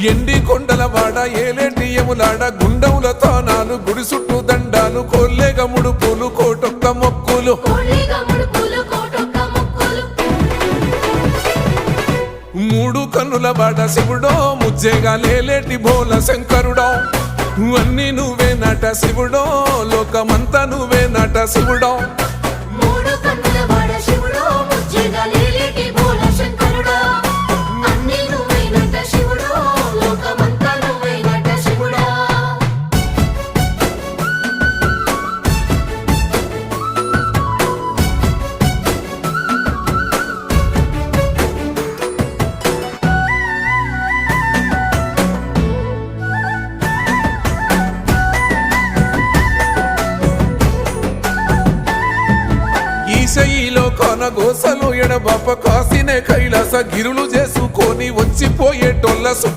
ఎండి కొండల వాడ ఏలేటియములాడ గుండముల తానాలు గుడి చుట్టూ దండాలు కోల్లేగ ముడుపులు కోటొక్క మొక్కులు మూడు కన్నుల వాడ శివుడో ముజ్జేగా లేలేటి బోల శంకరుడో అన్ని నువ్వే నట శివుడో లోకమంతా నువ్వే నట శివుడో ఈశయిలో కొనగోసలు ఎడబాప కాసినే కైలాస గిరులు చేసుకొని వచ్చిపోయేటోళ్ళ